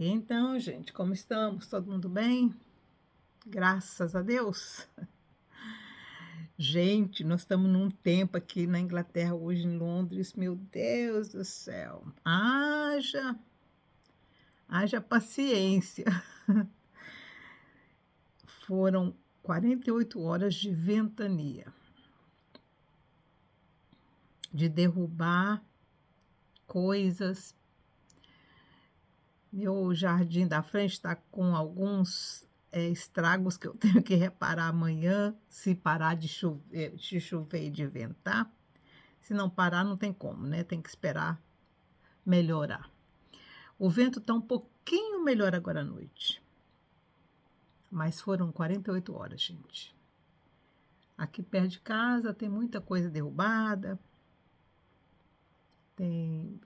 Então, gente, como estamos? Todo mundo bem? Graças a Deus. Gente, nós estamos num tempo aqui na Inglaterra, hoje em Londres, meu Deus do céu. Haja paciência. Foram 48 horas de ventania, de derrubar coisas. Meu jardim da frente está com alguns estragos que eu tenho que reparar amanhã, se parar de chover e de ventar. Se não parar, não tem como, né? Tem que esperar melhorar. O vento está um pouquinho melhor agora à noite, mas foram 48 horas, gente. Aqui perto de casa tem muita coisa derrubada, tem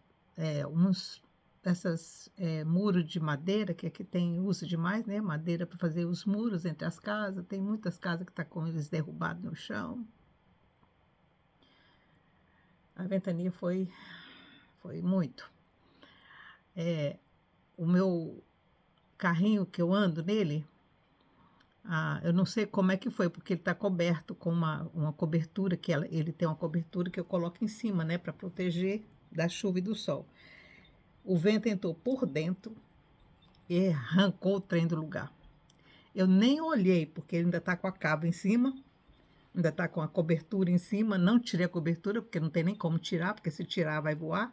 uns dessas muros de madeira, que aqui tem uso demais, né? Madeira para fazer os muros entre as casas. Tem muitas casas que estão com eles derrubados no chão. A ventania foi muito. O meu carrinho que eu ando nele, eu não sei como é que foi, porque ele está coberto com uma cobertura, ele tem uma cobertura que eu coloco em cima, né, para proteger da chuva e do sol. O vento entrou por dentro e arrancou o trem do lugar. Eu nem olhei, porque ele ainda está com a cabo em cima, ainda está com a cobertura em cima. Não tirei a cobertura, porque não tem nem como tirar, porque se tirar vai voar.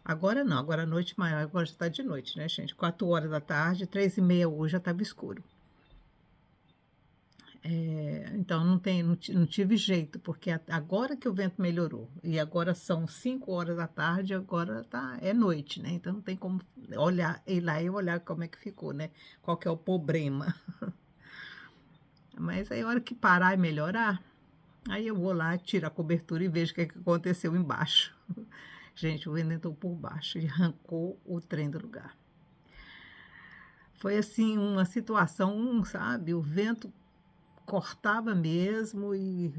Agora não, agora à noite, mas agora já está de noite, né, gente? 4 horas da tarde, 3h30 hoje já estava escuro. Então não tive jeito, porque agora que o vento melhorou, e agora são 5 horas da tarde, agora é noite, né? Então não tem como ir lá e olhar como é que ficou, né? Qual que é o problema. Mas aí a hora que parar e melhorar, aí eu vou lá, tiro a cobertura e vejo o que é que aconteceu embaixo. Gente, o vento entrou por baixo e arrancou o trem do lugar. Foi assim uma situação, sabe? O vento cortava mesmo e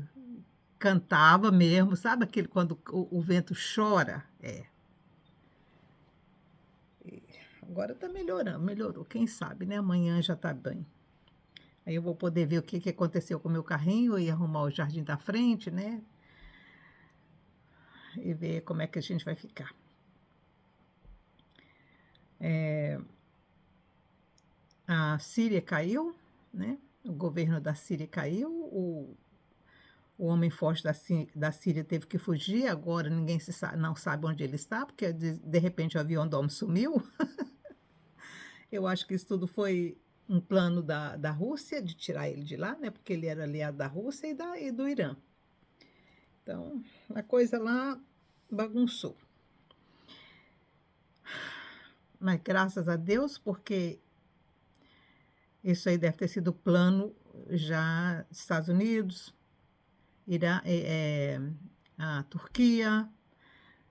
cantava mesmo, sabe aquele quando o vento chora? Agora tá melhorando, melhorou, quem sabe, né, amanhã já tá bem. Aí eu vou poder ver o que que aconteceu com o meu carrinho e arrumar o jardim da frente, né, e ver como é que a gente vai ficar. A Síria caiu, né, o governo da Síria caiu, o homem forte da Síria teve que fugir, agora ninguém não sabe onde ele está, porque de repente o avião do homem sumiu. Eu acho que isso tudo foi um plano da Rússia, de tirar ele de lá, né? Porque ele era aliado da Rússia e do Irã. Então, a coisa lá bagunçou. Mas graças a Deus, porque isso aí deve ter sido plano já dos Estados Unidos, Irã, a Turquia,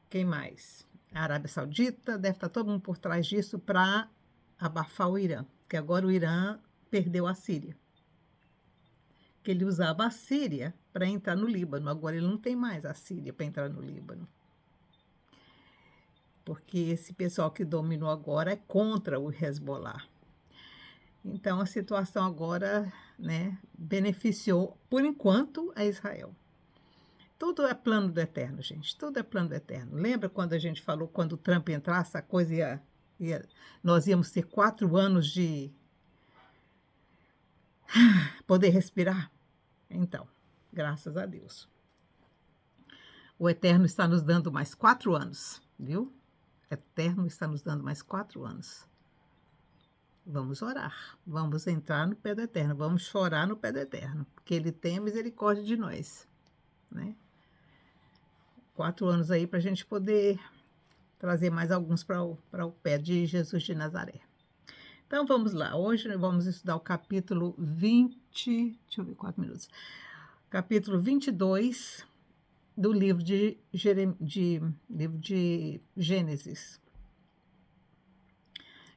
quem mais? A Arábia Saudita, deve estar todo mundo por trás disso para abafar o Irã, porque agora o Irã perdeu a Síria. Que ele usava a Síria para entrar no Líbano. Agora ele não tem mais a Síria para entrar no Líbano. Porque esse pessoal que dominou agora é contra o Hezbollah. Então a situação agora, né, beneficiou, por enquanto, a Israel. Tudo é plano do Eterno, gente. Tudo é plano do Eterno. Lembra quando a gente falou, quando o Trump entrasse, a coisa nós íamos ter 4 anos de poder respirar? Então, graças a Deus. O Eterno está nos dando mais 4 anos, viu? O Eterno está nos dando mais 4 anos. Vamos orar, vamos entrar no pé do Eterno, vamos chorar no pé do Eterno, porque Ele tem misericórdia de nós, né? 4 anos aí para a gente poder trazer mais alguns para o pé de Jesus de Nazaré. Então vamos lá, hoje vamos estudar o capítulo 20, deixa eu ver, 4 minutos. Capítulo 22 do livro de Gênesis.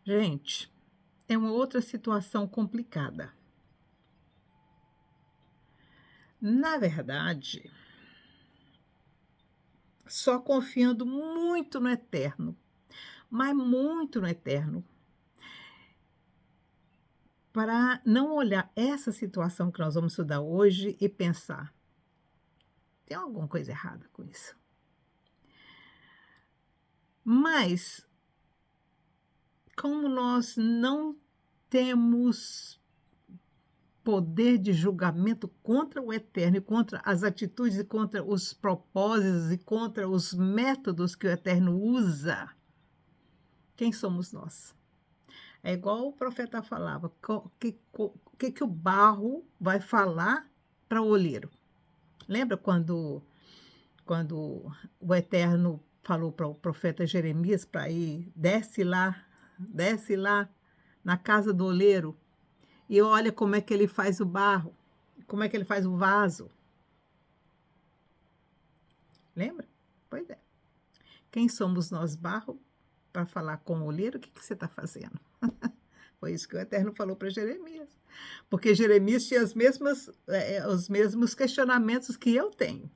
Gente, é uma outra situação complicada. Na verdade, só confiando muito no Eterno, mas muito no eterno, para não olhar essa situação que nós vamos estudar hoje e pensar: tem alguma coisa errada com isso. Mas, como nós não temos poder de julgamento contra o eterno e contra as atitudes e contra os propósitos e contra os métodos que o eterno usa, quem somos nós? É igual o profeta falava, que o barro vai falar para o olheiro? Lembra quando o eterno falou para o profeta Jeremias para ir, desce lá na casa do oleiro e olha como é que ele faz o barro, como é que ele faz o vaso. Lembra? Pois é. Quem somos nós, barro, para falar com o olheiro? O que você está fazendo? Foi isso que o Eterno falou para Jeremias. Porque Jeremias tinha os mesmos questionamentos que eu tenho.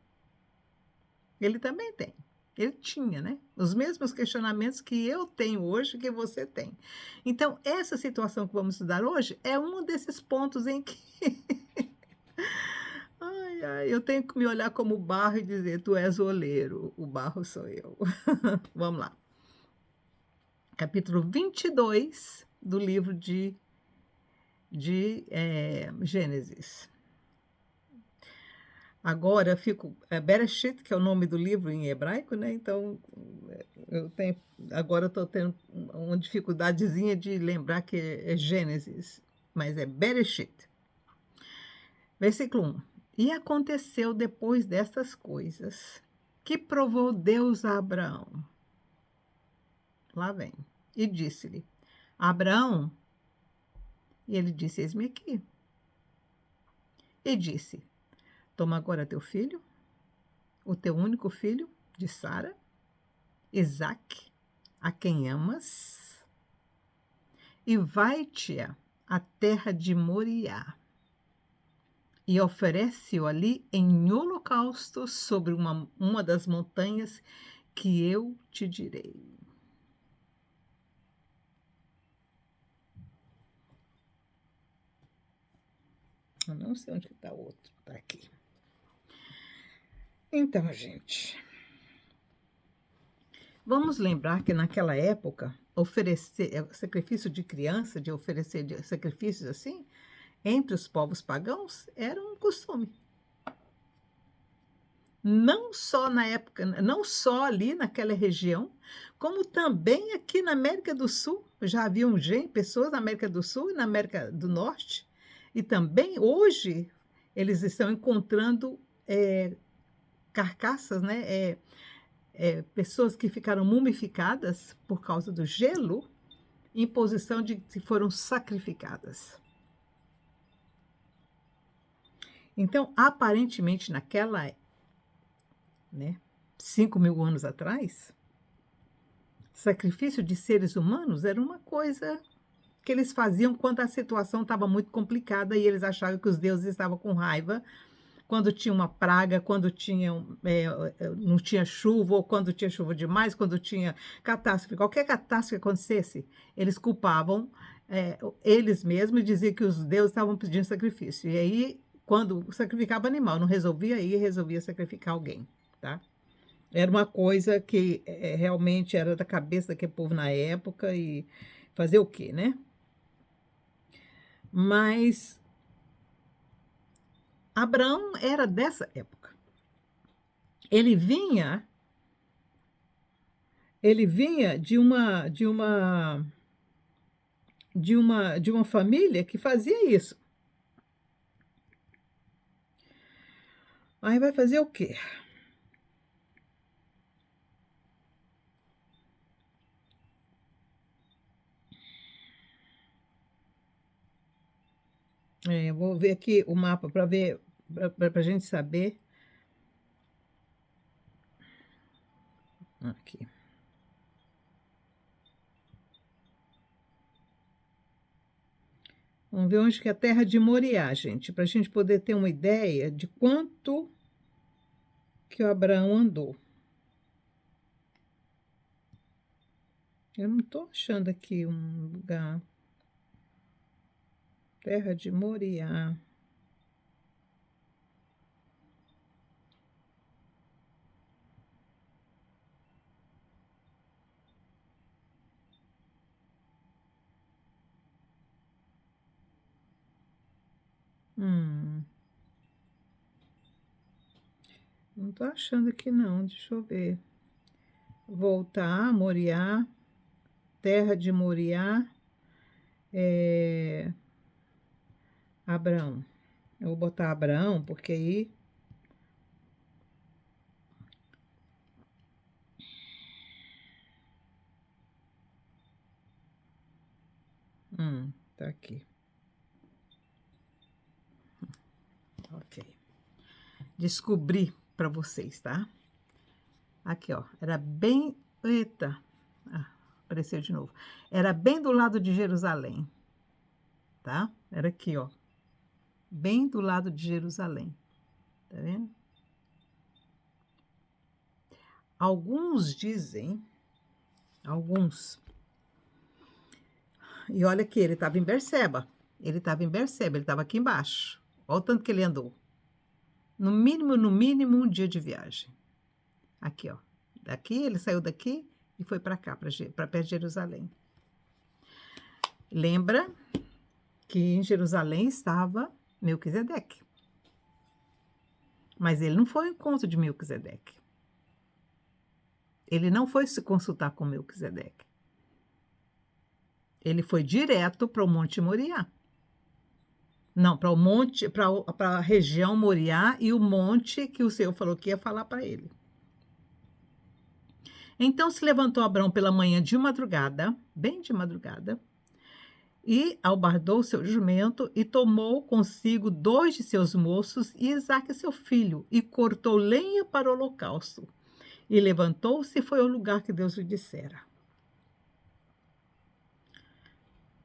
Ele também tem. Ele tinha, né? Os mesmos questionamentos que eu tenho hoje, que você tem. Então, essa situação que vamos estudar hoje é um desses pontos em que ai, ai, eu tenho que me olhar como barro e dizer: tu és o oleiro, o barro sou eu. Vamos lá. Capítulo 22 do livro de Gênesis. Agora eu fico. Bereshit, que é o nome do livro em hebraico, né? Então, agora eu estou tendo uma dificuldadezinha de lembrar que é Gênesis, mas é Bereshit. Versículo 1. E aconteceu depois destas coisas que provou Deus a Abraão. Lá vem. E disse-lhe: Abraão. E ele disse: Eis-me aqui. E disse: Toma agora teu filho, o teu único filho, de Sara, Isaque, a quem amas, e vai-te à terra de Moriá, e oferece-o ali em holocausto sobre uma das montanhas que eu te direi. Eu não sei onde está o outro, está aqui. Então, gente, vamos lembrar que naquela época, oferecer sacrifício de criança, de oferecer sacrifícios assim, entre os povos pagãos, era um costume. Não só na época, não só ali naquela região, como também aqui na América do Sul. Já haviam pessoas na América do Sul e na América do Norte, e também hoje eles estão encontrando carcaças, né? Pessoas que ficaram mumificadas por causa do gelo, em posição de que foram sacrificadas. Então, aparentemente, naquela, 5.000 anos atrás, sacrifício de seres humanos era uma coisa que eles faziam quando a situação estava muito complicada e eles achavam que os deuses estavam com raiva quando tinha uma praga, quando não tinha chuva, ou quando tinha chuva demais, quando tinha catástrofe. Qualquer catástrofe que acontecesse, eles culpavam eles mesmos e diziam que os deuses estavam pedindo sacrifício. E aí, quando sacrificava animal, não resolvia, aí resolvia sacrificar alguém, tá? Era uma coisa que realmente era da cabeça daquele povo na época e fazer o quê, né? Mas Abraão era dessa época. Ele vinha de uma família que fazia isso. Aí vai fazer o quê? Eu vou ver aqui o mapa para ver, para a gente saber. Aqui. Vamos ver onde que é a terra de Moriá, gente, para a gente poder ter uma ideia de quanto que o Abraão andou. Eu não estou achando aqui um lugar. Terra de Moriá. Hum, não estou achando aqui não, deixa eu ver. Voltar, Moriá, terra de Moriá, Abraão. Eu vou botar Abraão, porque aí. Tá aqui. Ok. Descobri para vocês, tá? Aqui, ó. Era bem. Eita! Ah, apareceu de novo. Era bem do lado de Jerusalém, tá? Era aqui, ó. Bem do lado de Jerusalém. Tá vendo? Alguns dizem, alguns. E olha que ele estava em Berseba. Ele estava em Berseba, ele estava aqui embaixo. Olha o tanto que ele andou. No mínimo, um dia de viagem. Aqui, ó. Daqui, ele saiu daqui e foi para cá, para perto de Jerusalém. Lembra que em Jerusalém estava Melquisedeque. Mas ele não foi ao encontro de Melquisedeque. Ele não foi se consultar com Melquisedeque. Ele foi direto para o Monte Moriá. Não, para o monte, para a região Moriá e o monte que o Senhor falou que ia falar para ele. Então se levantou Abrão pela manhã de madrugada, bem de madrugada, e albardou seu jumento e tomou consigo 2 de seus moços e Isaque seu filho, e cortou lenha para o holocausto. E levantou-se e foi ao lugar que Deus lhe dissera.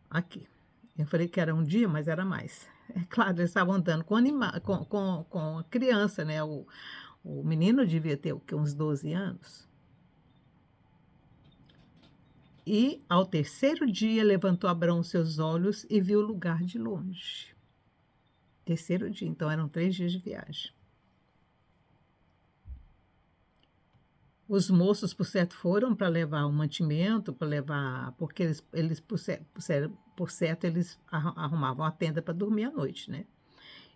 Aqui. Eu falei que era um dia, mas era mais. É claro, eles estavam andando com a criança, né? O menino devia ter o quê? Uns 12 anos. E ao terceiro dia levantou Abrão seus olhos e viu o lugar de longe. Terceiro dia, então eram 3 dias de viagem. Os moços, por certo, foram para levar o mantimento, para levar, porque eles por certo, eles arrumavam a tenda para dormir à noite, né?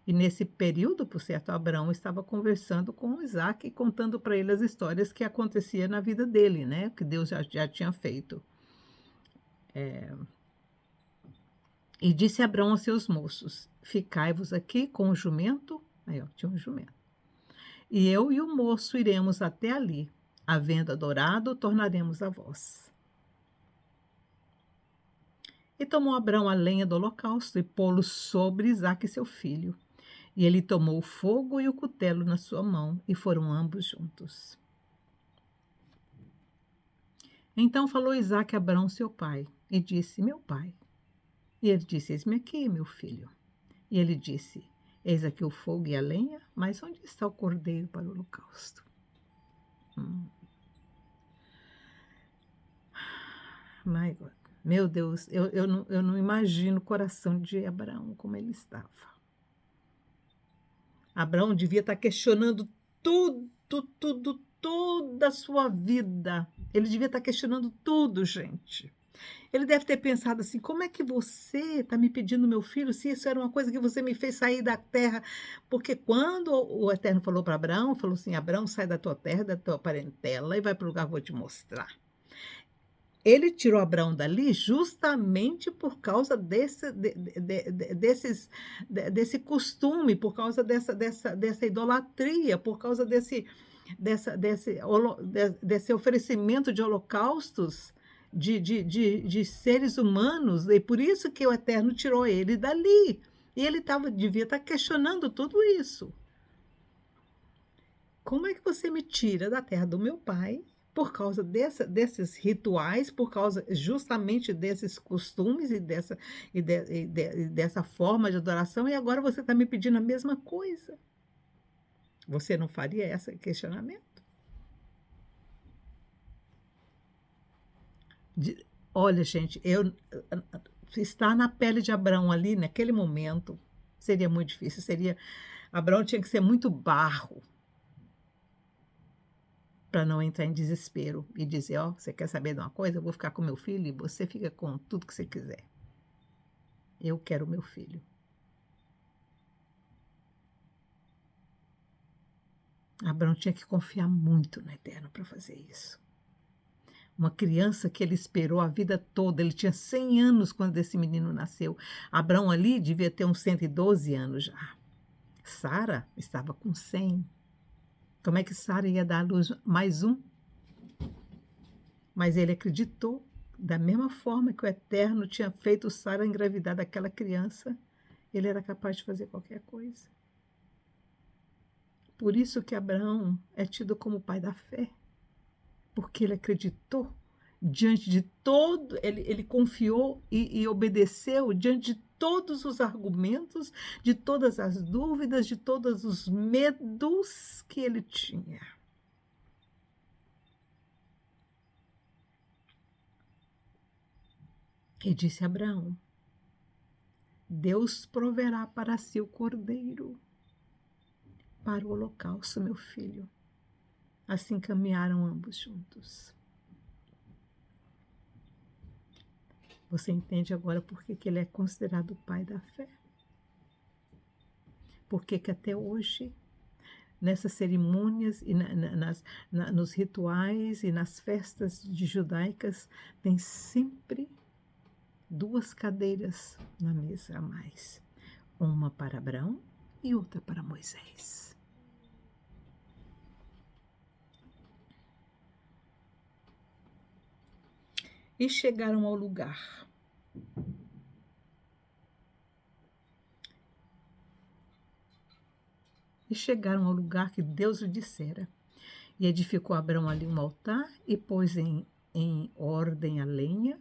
E nesse período, por certo, Abraão estava conversando com Isaac e contando para ele as histórias que aconteciam na vida dele, né? Que Deus já tinha feito. E disse Abraão aos seus moços: ficai-vos aqui com o jumento. Aí, ó, tinha um jumento. E eu e o moço iremos até ali. Havendo adorado, tornaremos a vós. E tomou Abraão a lenha do holocausto e pô-lo sobre Isaque seu filho. E ele tomou o fogo e o cutelo na sua mão, e foram ambos juntos. Então falou Isaque a Abraão seu pai, e disse: meu pai. E ele disse: eis-me aqui, meu filho. E ele disse: eis aqui o fogo e a lenha, mas onde está o cordeiro para o holocausto? My God. Meu Deus, eu não imagino o coração de Abraão como ele estava. Abraão devia estar questionando toda a sua vida. Ele devia estar questionando tudo, gente. Ele deve ter pensado assim: como é que você está me pedindo meu filho, se isso era uma coisa que você me fez sair da terra? Porque quando o Eterno falou para Abraão, falou assim: Abraão, sai da tua terra, da tua parentela e vai para o lugar que eu vou te mostrar. Ele tirou Abraão dali justamente por causa desse costume, por causa dessa idolatria, por causa desse oferecimento de holocaustos de seres humanos, e por isso que o Eterno tirou ele dali. E ele devia estar questionando tudo isso. Como é que você me tira da terra do meu pai por causa desses rituais, por causa justamente desses costumes e dessa forma de adoração, e agora você está me pedindo a mesma coisa? Você não faria esse questionamento? Olha, gente, estar na pele de Abraão ali, naquele momento, seria muito difícil. Abraão tinha que ser muito barro para não entrar em desespero e dizer: ó, você quer saber de uma coisa? Eu vou ficar com meu filho e você fica com tudo que você quiser. Eu quero meu filho. Abraão tinha que confiar muito no Eterno para fazer isso. Uma criança que ele esperou a vida toda, ele tinha 100 anos quando esse menino nasceu. Abraão ali devia ter uns 112 anos já. Sara estava com 100. Como é que Sara ia dar à luz mais um? Mas ele acreditou, da mesma forma que o Eterno tinha feito Sara engravidar daquela criança, ele era capaz de fazer qualquer coisa. Por isso que Abraão é tido como o pai da fé, porque ele acreditou diante de todo, ele confiou e obedeceu diante de todos os argumentos, de todas as dúvidas, de todos os medos que ele tinha. E disse a Abraão: Deus proverá para si o cordeiro para o holocausto, meu filho. Assim caminharam ambos juntos. Você entende agora por que ele é considerado o pai da fé? Por que até hoje, nessas cerimônias e nos rituais e nas festas judaicas, tem sempre 2 cadeiras na mesa a mais. Uma para Abraão e outra para Moisés. E chegaram ao lugar. E chegaram ao lugar que Deus lhe dissera. E edificou Abraão ali um altar e pôs em ordem a lenha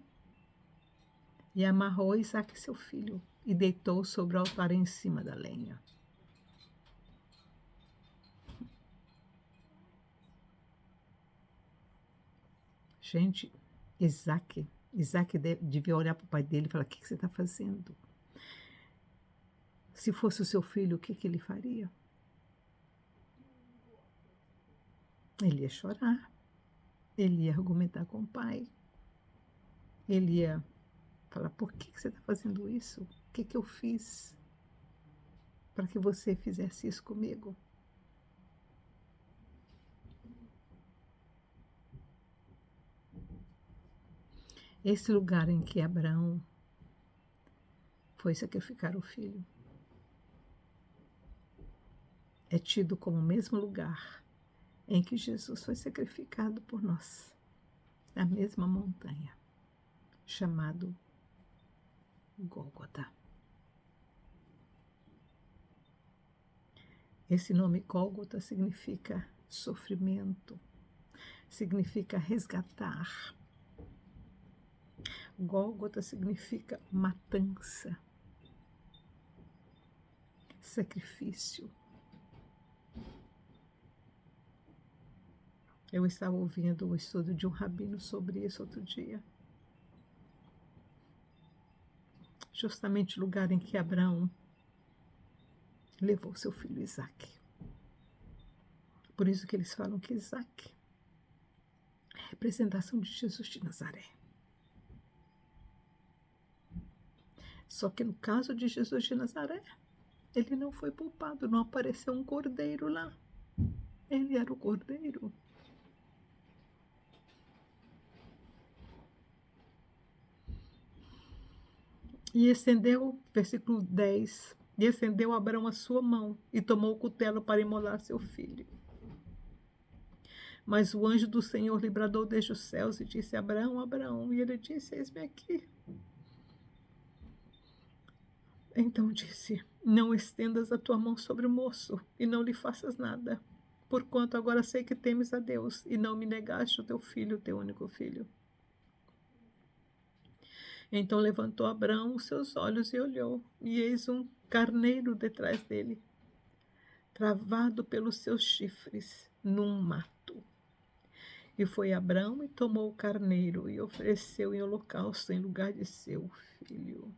e amarrou Isaque seu filho e deitou sobre o altar em cima da lenha. Gente, Isaque devia olhar para o pai dele e falar: o que você está fazendo? Se fosse o seu filho, o que ele faria? Ele ia chorar, ele ia argumentar com o pai, ele ia falar: por que você está fazendo isso? O que eu fiz para que você fizesse isso comigo? Esse lugar em que Abraão foi sacrificar o filho é tido como o mesmo lugar em que Jesus foi sacrificado por nós, na mesma montanha, chamado Gólgota. Esse nome Gólgota significa sofrimento, significa resgatar. Gólgota significa matança, sacrifício. Eu estava ouvindo o estudo de um rabino sobre isso outro dia. Justamente o lugar em que Abraão levou seu filho Isaque. Por isso que eles falam que Isaque é a representação de Jesus de Nazaré. Só que no caso de Jesus de Nazaré, ele não foi poupado, não apareceu um cordeiro lá. Ele era o cordeiro. E estendeu, versículo 10, e estendeu Abraão a sua mão e tomou o cutelo para imolar seu filho. Mas o anjo do Senhor lhe bradou desde os céus e disse: Abraão, Abraão. E ele disse: eis-me aqui. Então disse: não estendas a tua mão sobre o moço e não lhe faças nada, porquanto agora sei que temes a Deus e não me negaste o teu filho, o teu único filho. Então levantou Abraão os seus olhos e olhou, e eis um carneiro detrás dele, travado pelos seus chifres, num mato. E foi Abraão e tomou o carneiro e ofereceu em holocausto em lugar de seu filho.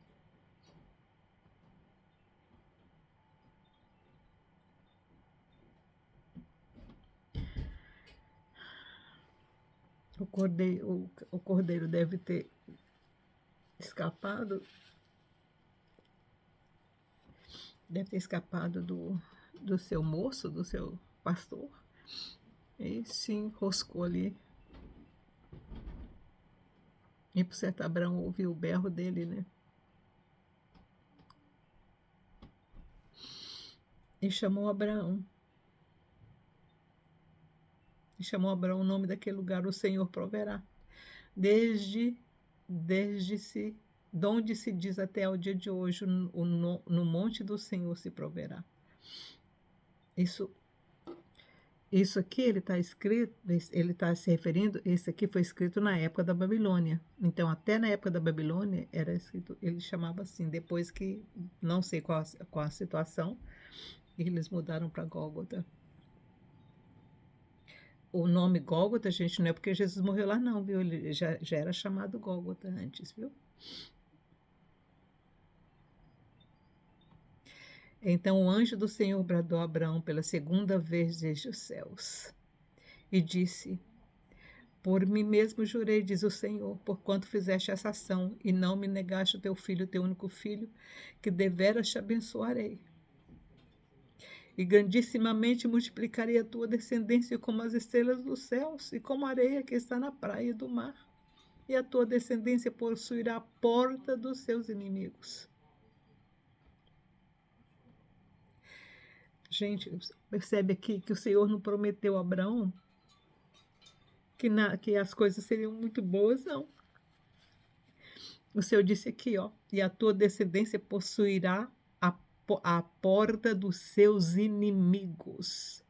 O cordeiro deve ter escapado, do seu moço, do seu pastor, e se enroscou ali. E por certo Abraão ouviu o berro dele, né? E chamou Abraão. E chamou Abraão o nome daquele lugar, o Senhor proverá. Desde de onde se diz até ao dia de hoje, no monte do Senhor se proverá. Isso aqui ele está escrito, ele está se referindo, isso aqui foi escrito na época da Babilônia. Então, até na época da Babilônia, era escrito, ele chamava assim, depois que, não sei qual a situação, eles mudaram para Gólgota. O nome Gólgota, gente, não é porque Jesus morreu lá não, viu? Ele já era chamado Gólgota antes, viu? Então o anjo do Senhor bradou a Abraão pela segunda vez desde os céus e disse: Por mim mesmo jurei, diz o Senhor, porquanto fizeste essa ação e não me negaste o teu filho, o teu único filho, que deveras te abençoarei. E grandissimamente multiplicarei a tua descendência como as estrelas dos céus e como a areia que está na praia do mar. E a tua descendência possuirá a porta dos seus inimigos. Gente, percebe aqui que o Senhor não prometeu a Abraão que as coisas seriam muito boas, não. O Senhor disse aqui, ó, e a tua descendência possuirá a porta dos seus inimigos.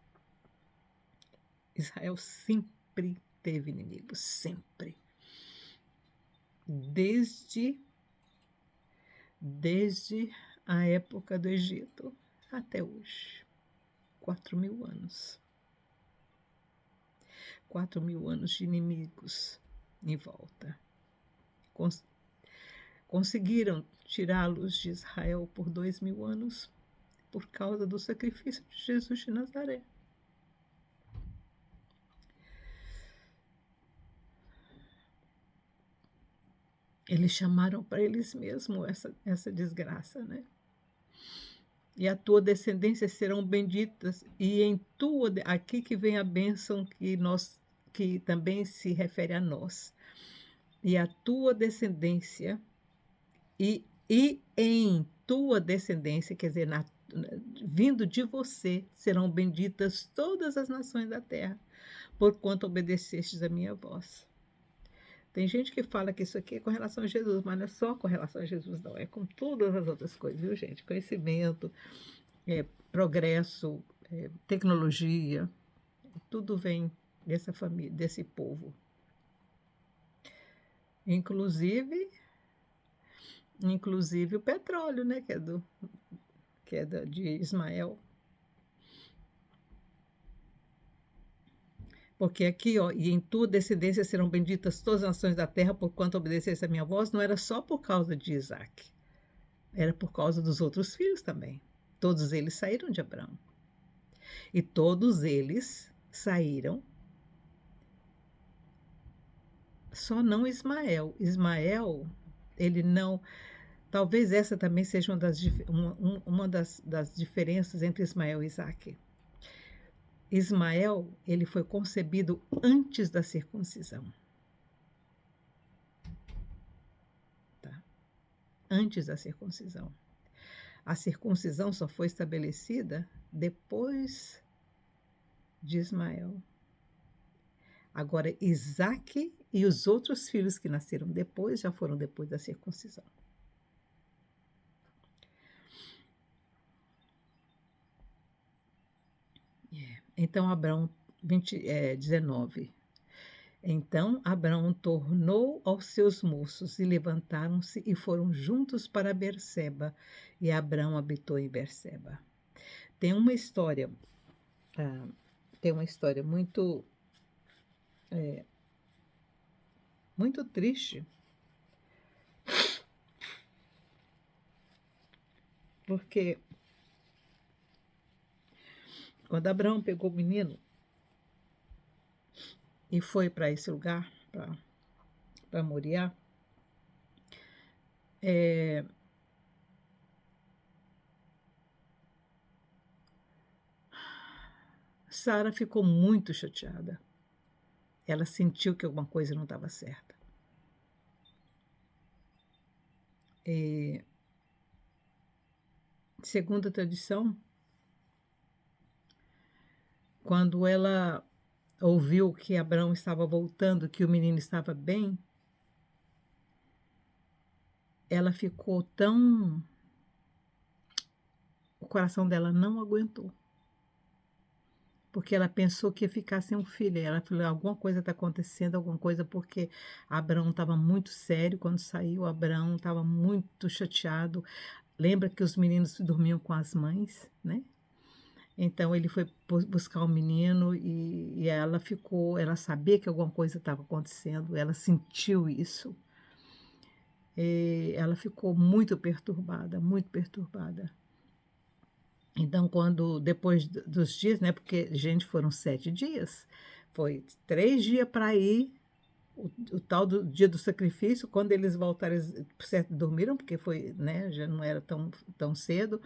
Israel sempre teve inimigos, sempre. Desde a época do Egito até hoje. 4.000 anos. 4.000 anos de inimigos em volta. Conseguiram tirá-los de Israel por 2.000 anos por causa do sacrifício de Jesus de Nazaré. Eles chamaram para eles mesmos essa desgraça, né? E a tua descendência serão benditas, e em tua, aqui que vem a bênção que também se refere a nós. E a tua descendência, e em tua descendência, quer dizer, vindo de você, serão benditas todas as nações da terra, porquanto obedecestes a minha voz. Tem gente que fala que isso aqui é com relação a Jesus, mas não é só com relação a Jesus, não. É com todas as outras coisas, viu, gente? Conhecimento, progresso, tecnologia, tudo vem dessa família, desse povo. Inclusive o petróleo, né? Que é de Ismael. Porque aqui, ó, e em tua descendência serão benditas todas as nações da terra, porquanto obedecesse a minha voz, não era só por causa de Isaac, era por causa dos outros filhos também. Todos eles saíram de Abraão. E todos eles saíram, só não Ismael. Ismael, ele não... Talvez essa também seja uma das diferenças entre Ismael e Isaac. Ismael, ele foi concebido antes da circuncisão. Tá? Antes da circuncisão. A circuncisão só foi estabelecida depois de Ismael. Agora, Isaac e os outros filhos que nasceram depois já foram depois da circuncisão. Então, Abraão, 19. Então, Abraão tornou aos seus moços e levantaram-se e foram juntos para Berseba, e Abraão habitou em Berseba. Tem uma história muito muito triste, porque quando Abraão pegou o menino e foi para esse lugar, para Moriá, Sara ficou muito chateada. Ela sentiu que alguma coisa não estava certa. Segundo a tradição, quando ela ouviu que Abraão estava voltando, que o menino estava bem, ela ficou tão... O coração dela não aguentou. Porque ela pensou que ia ficar sem um filho. Ela falou, alguma coisa está acontecendo, alguma coisa, porque Abraão estava muito sério quando saiu, Abraão estava muito chateado. Lembra que os meninos dormiam com as mães, né? Então ele foi buscar o menino e ela ficou, ela sabia que alguma coisa estava acontecendo, ela sentiu isso. E ela ficou muito perturbada, muito perturbada. Então, depois dos dias, né? Porque, gente, foram 7 dias. Foi 3 dias para ir, o tal do dia do sacrifício. Quando eles voltaram, eles, por certo, dormiram, porque foi, né? Já não era tão cedo.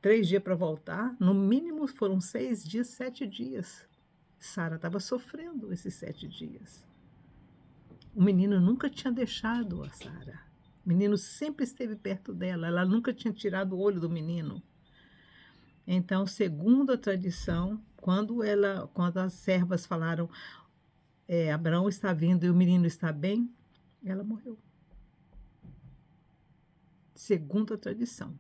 3 dias para voltar. No mínimo foram 6 dias, 7 dias. Sara estava sofrendo esses 7 dias. O menino nunca tinha deixado a Sara. O menino sempre esteve perto dela. Ela nunca tinha tirado o olho do menino. Então, segundo a tradição, quando as servas falaram, Abraão está vindo e o menino está bem, ela morreu. Segundo a tradição.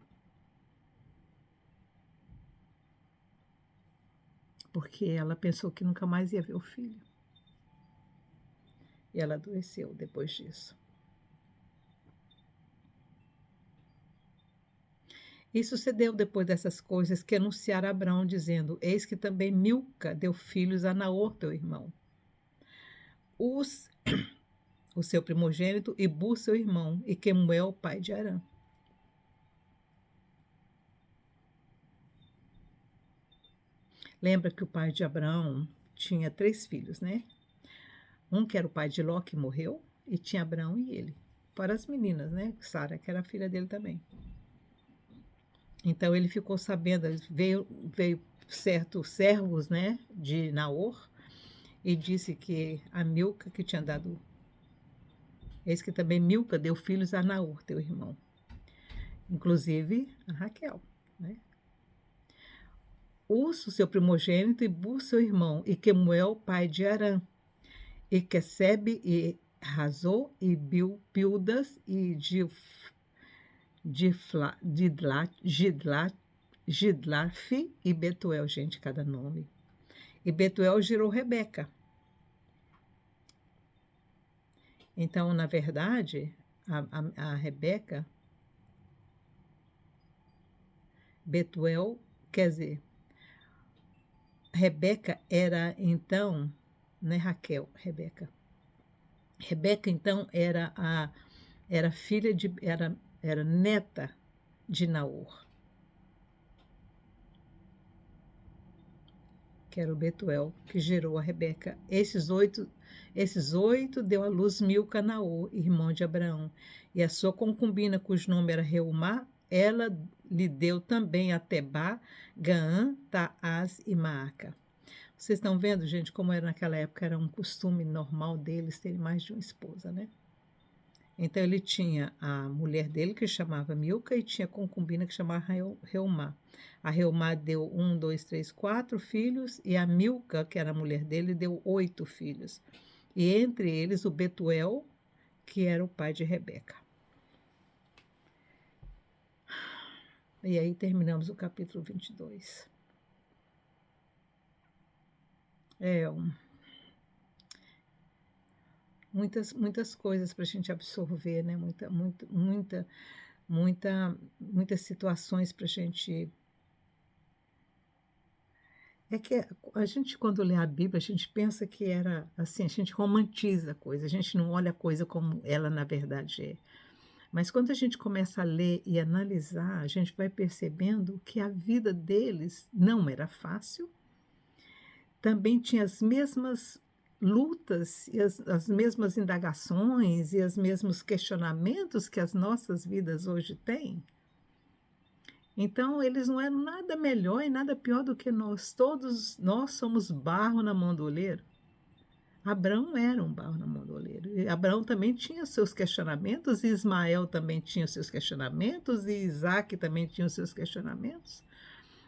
Porque ela pensou que nunca mais ia ver o filho. E ela adoeceu depois disso. E sucedeu depois dessas coisas que anunciaram a Abraão, dizendo, eis que também Milca deu filhos a Naor, teu irmão. O seu primogênito, e Bus, seu irmão, e Quemuel, pai de Arã. Lembra que o pai de Abraão tinha 3 filhos, né? Um que era o pai de Ló, que morreu, e tinha Abraão e ele. Fora as meninas, né? Sara, que era a filha dele também. Então ele ficou sabendo, veio certos servos, né, de Naor, e disse que a Milca que tinha dado, eis que também Milca deu filhos a Naor, teu irmão. Inclusive a Raquel, né? Urso, seu primogênito, e Bus, seu irmão, e Quemuel, pai de Arã, e Quesebe, e Razô, e Pildas, e Gidlaf e Betuel, gente, cada nome. E Betuel gerou Rebeca. Então, na verdade, a Rebeca, Betuel, quer dizer, Rebeca era então, não é Raquel, Rebeca. Rebeca, então, era filha de, era neta de Naor, que era o Betuel, que gerou a Rebeca. Esses oito deu à luz Milca, Naor, irmão de Abraão, e a sua concubina, cujo nome era Reumá, ela lhe deu também a Tebá, Gaã, Taás e Maaca. Vocês estão vendo, gente, como era naquela época, era um costume normal deles terem mais de uma esposa, né? Então ele tinha a mulher dele, que chamava Milca, e tinha a concubina que chamava Reumá. A Reumá deu 1, 2, 3, 4 filhos, e a Milca, que era a mulher dele, deu 8 filhos. E entre eles o Betuel, que era o pai de Rebeca. E aí terminamos o capítulo 22. Muitas coisas para a gente absorver, né? Muitas situações para a gente É que a gente, quando lê a Bíblia, a gente pensa que era assim, a gente romantiza a coisa, a gente não olha a coisa como ela na verdade é. Mas quando a gente começa a ler e analisar, a gente vai percebendo que a vida deles não era fácil, também tinha as mesmas lutas e as mesmas indagações e os mesmos questionamentos que as nossas vidas hoje têm. Então, eles não eram nada melhor e nada pior do que nós. Todos nós somos barro na mão do oleiro. Abraão era um barro na mão do oleiro. E Abraão também tinha seus questionamentos, e Ismael também tinha seus questionamentos, e Isaac também tinha os seus questionamentos.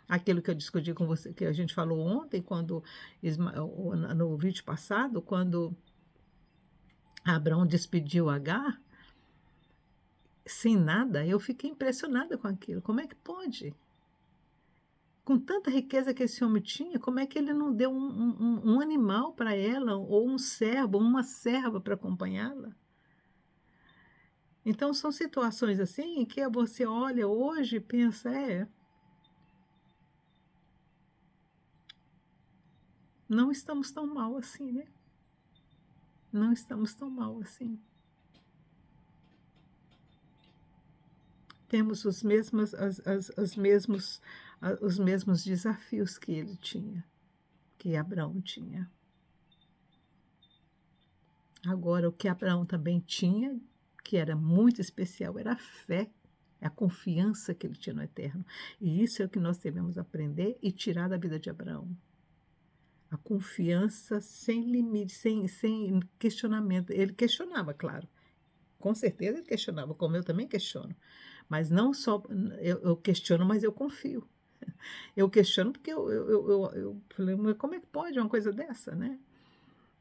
Aquilo que eu discuti com você, que a gente falou ontem, quando no vídeo passado, quando Abraão despediu Agar, sem nada, eu fiquei impressionada com aquilo. Como é que pode? Com tanta riqueza que esse homem tinha, como é que ele não deu um animal para ela, ou um servo, ou uma serva para acompanhá-la? Então, são situações assim em que você olha hoje e pensa, não estamos tão mal assim, né? Não estamos tão mal assim. Temos os mesmos desafios que ele tinha, que Abraão tinha. Agora, o que Abraão também tinha, que era muito especial, era a fé, a confiança que ele tinha no eterno. E isso é o que nós devemos aprender e tirar da vida de Abraão. A confiança sem limite, sem questionamento. Ele questionava, claro. Com certeza ele questionava, como eu também questiono. Mas não só eu questiono, mas eu confio. Eu questiono porque eu falei, mas como é que pode uma coisa dessa, né?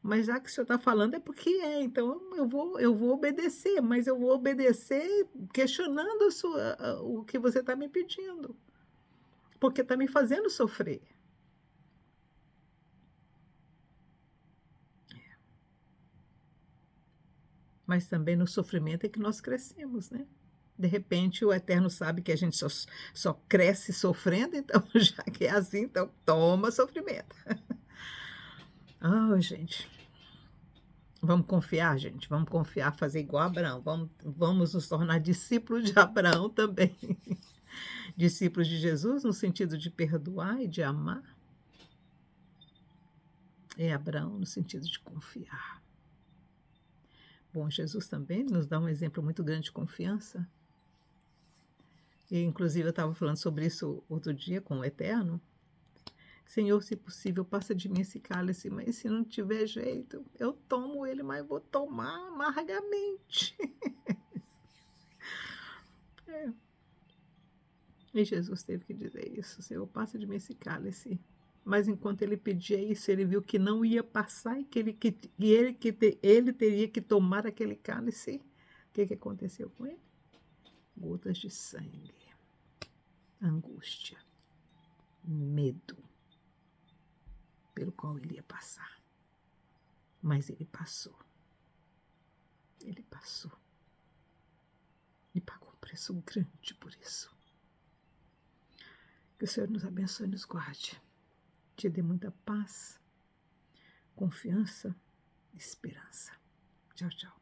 Mas já que o senhor está falando é porque então eu vou obedecer, mas eu vou obedecer questionando o que você está me pedindo, porque está me fazendo sofrer. Mas também no sofrimento é que nós crescemos, né? De repente o Eterno sabe que a gente só cresce sofrendo, então já que é assim, então toma sofrimento. Ah, gente. Vamos confiar, gente. Vamos confiar, fazer igual a Abraão. Vamos nos tornar discípulos de Abraão também. Discípulos de Jesus no sentido de perdoar e de amar. É Abraão no sentido de confiar. Bom, Jesus também nos dá um exemplo muito grande de confiança. E, inclusive, eu estava falando sobre isso outro dia com o Eterno. Senhor, se possível, passa de mim esse cálice, mas se não tiver jeito, eu tomo ele, mas vou tomar amargamente. É. E Jesus teve que dizer isso, Senhor, passa de mim esse cálice. Mas enquanto ele pedia isso, ele viu que não ia passar e que ele teria que tomar aquele cálice. O que aconteceu com ele? Gotas de sangue, angústia, medo, pelo qual ele ia passar. Mas ele passou. Ele passou. E pagou um preço grande por isso. Que o Senhor nos abençoe e nos guarde. Te dê muita paz, confiança e esperança. Tchau, tchau.